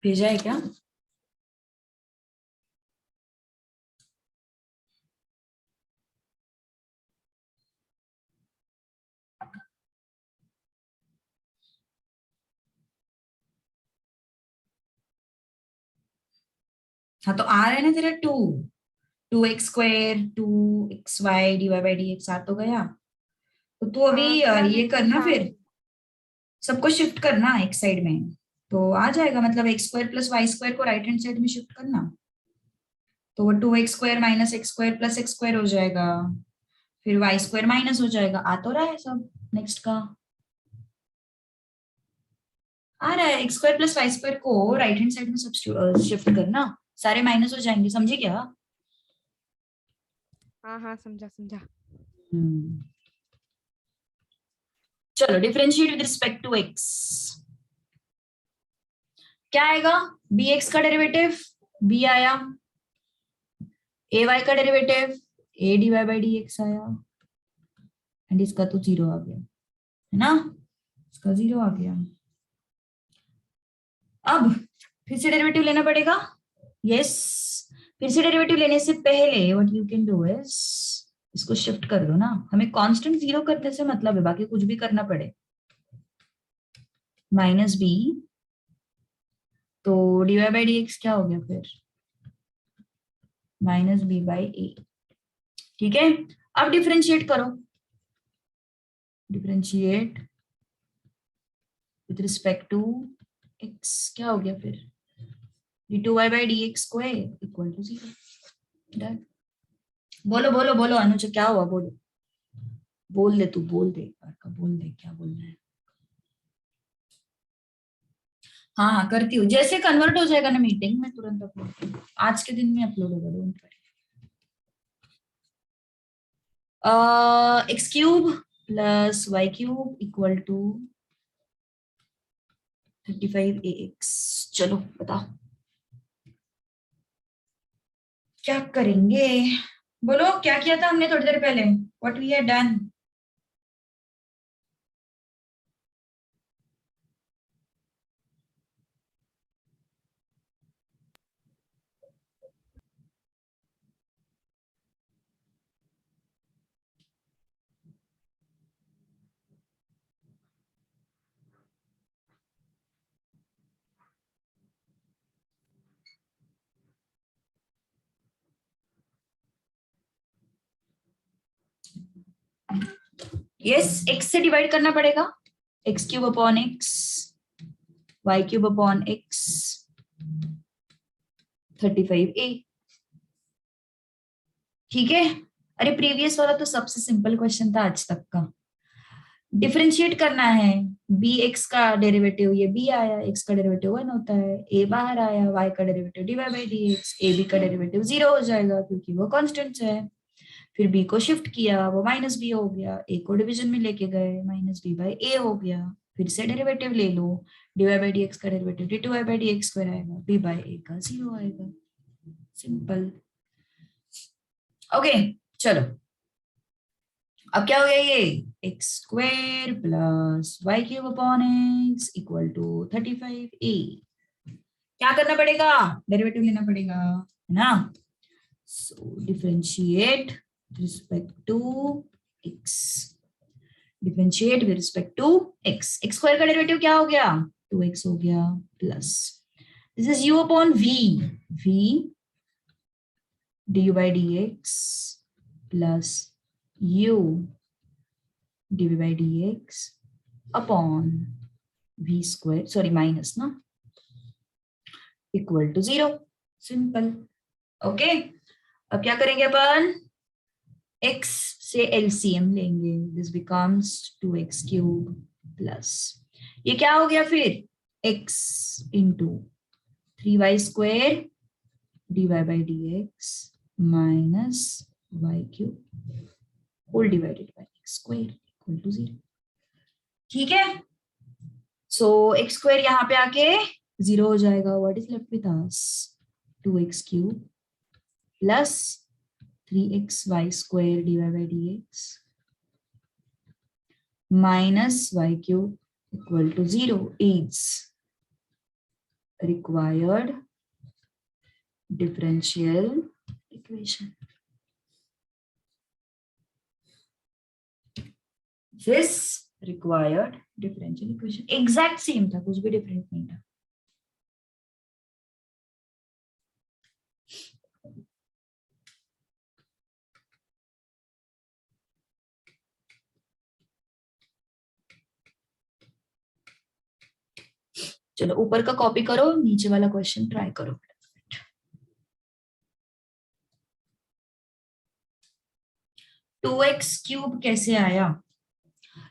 भेजा है क्या? हाँ तो आ रहा है ना तेरा 2x² 2xy/dx आ तो गया। तो तू अभी हाँ तो यार ये मेरे को करना ध्यान फिर, सबको शिफ्ट करना एक साइड में, तो आ जाएगा। मतलब x² + y² को राइट हैंड साइड में शिफ्ट करना, तो वो 2x² - x² + x² हो जाएगा, फिर y² माइनस हो जाएगा। आ तो रहा है सब। नेक्स्ट का आ रहा है, x² + y² को राइट हैंड साइड में शिफ्ट करना, सारे माइनस हो जाएंगे, समझे क्या? हाँ हाँ समझा समझा। हम्म। चलो differentiate with respect to x। क्या आएगा? bx का डेरिवेटिव b आया, ay का डेरिवेटिव a/dx आया, एंड इसका तो 0 आ गया है ना, इसका 0 आ गया। अब फिर से डेरिवेटिव लेना पड़ेगा। यस, फिर से डेरिवेटिव लेने से पहले what you can do is, इसको शिफ्ट कर दो ना, हमें कांस्टेंट 0 करने से मतलब है, बाकी कुछ भी करना पड़े। -b, तो dy/dx क्या हो गया फिर? -b/a। ठीक है, अब डिफरेंशिएट करो, differentiate with respect to x, क्या हो गया फिर? d2y/dx² = 0। डन। बोलो बोलो बोलो अनुज, क्या हुआ? बोलो, बोल दे तू, बोल दे एक बार का, बोल दे क्या बोलना है। हाँ हाँ करती हूँ, जैसे कन्वर्ट हो जाएगा ना मीटिंग में तुरंत अपलोड, आज के दिन में अपलोड होगा, don't worry. x³ + y³ = 35ax। चलो बताओ क्या करेंगे, बोलो क्या किया था हमने थोड़ी देर पहले, what we had done. Yes, x से डिवाइड करना पड़ेगा, x³/x, y³/x, 35a। ठीक है, अरे प्रीवियस वाला तो सबसे सिंपल क्वेश्चन था आज तक का। डिफरेंशिएट करना है, bx का डेरिवेटिव ये b आया, x का डेरिवेटिव 1 होता है, a बाहर आया, y का डेरिवेटिव dy/dx, ab का डेरिवेटिव 0 हो जाएगा क्योंकि वो कांस्टेंट है। फिर b को शिफ्ट किया, वो -b हो गया, a को डिवीजन में लेके गए, -b/a हो गया। फिर से डेरिवेटिव ले लो, dy/dx का डेरिवेटिव d2y/dx² आएगा, b/a का 0 आएगा, सिंपल। ओके चलो, अब क्या हो गया ये, x² + y³/x = 35a। क्या करना पड़ेगा? डेरिवेटिव लेना पड़ेगा, है ना। So differentiate respect to x, differentiate with respect to x। x² का डेरिवेटिव क्या हो गया? 2x हो गया, plus this is u/v, v du/dx plus u dv/dx upon v², sorry minus ना, = 0। सिंपल। ओके, अब क्या करेंगे अपन, x से एलसीएम लेंगे, this becomes 2x cube plus, ये क्या हो गया फिर, x into 3y square dy by dx minus y cube whole divided by x square equal to 0। ठीक है, सो x स्क्वायर यहाँ पे आके 0 हो जाएगा, what is left with us 2x cube plus 3xy square dy by dx minus y cube equal to 0 is required differential equation. This required differential equation exact same था, कुछ भी different नहीं था। चलो ऊपर का कॉपी करो, नीचे वाला क्वेश्चन ट्राई करो। 2x क्यूब कैसे आया,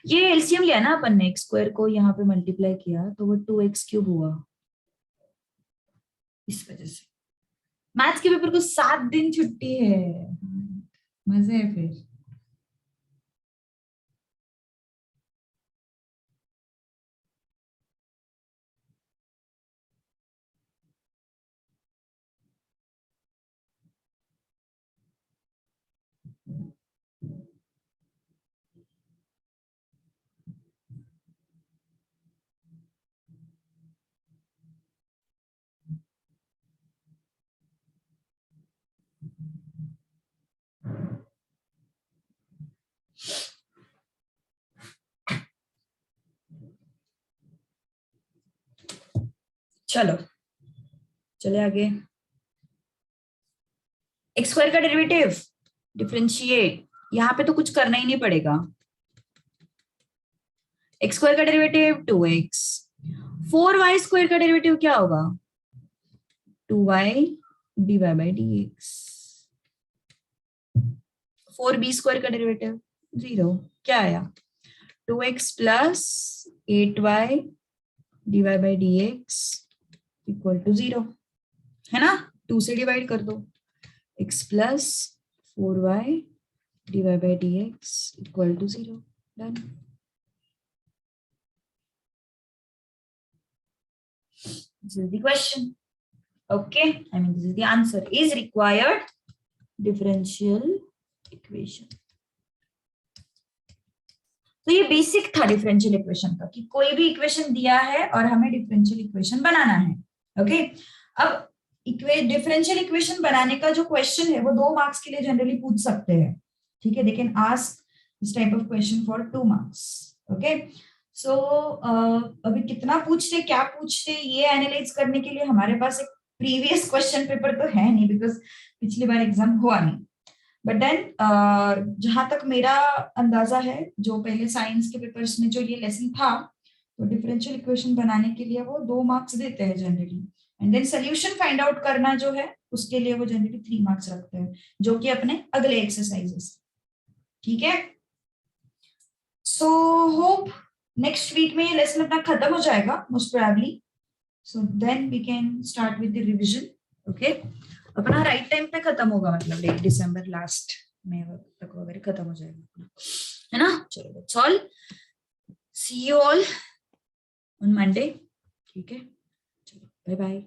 ये एलसीएम लिया ना अपन ने, एक्स स्क्वायर को यहाँ पे मल्टीप्लाई किया तो वो 2x क्यूब हुआ, इस वजह से। मैथ्स के पेपर को 7 दिन छुट्टी है, मजे है फिर। चलो चले आगे, एक्स स्क्वायर का डेरिवेटिव डिफरेंशिएट, यहाँ पे तो कुछ करना ही नहीं पड़ेगा। एक्स स्क्वायर का डेरिवेटिव 2x, 4y स्क्वायर का डेरिवेटिव क्या होगा 2y dy by dx, 4b square का डेरिवेटिव 0, क्या आया 2x plus 8y dy by dx equal to 0, है ना, 2 से डिवाइड कर दो, x plus 4y dy by dx equal to 0, done. This is the question. Okay, I mean this is the answer, is required differential equation. तो ये basic था differential equation का, कि कोई भी इक्वेशन दिया है और हमें डिफरेंशियल इक्वेशन बनाना है। ओके, अब डिफरेंशियल इक्वेशन बनाने का जो क्वेश्चन है वो 2 मार्क्स के लिए जनरली पूछ सकते हैं, ठीक है, they can ask this type of question for 2 marks. Okay, so अभी कितना पूछते क्या पूछते ये एनालाइज करने के लिए हमारे पास एक प्रीवियस क्वेश्चन पेपर तो है नहीं, बिकॉज पिछली बार एग्जाम हुआ नहीं, बट देन जहां तक मेरा अंदाजा है, जो पहले साइंस के पेपर्स में जो ये लेसन था, तो डिफरेंशियल इक्वेशन बनाने के लिए वो 2 मार्क्स देते हैं generally, and then solution find out करना जो है उसके लिए वो जनरली 3 मार्क्स रखते हैं, जो कि अपने अगले एक्सरसाइजेस। ठीक है, सो होप नेक्स्ट वीक में ये लेसन अपना खत्म हो जाएगा most probably, so then we can start with the revision. Okay, अपना राइट टाइम पे खत्म होगा, मतलब दिसंबर लास्ट में तक वगैरह खत्म हो जाएगा, है ना। चलो that's all, see you all on Monday. ठीक है, चलो बाय बाय।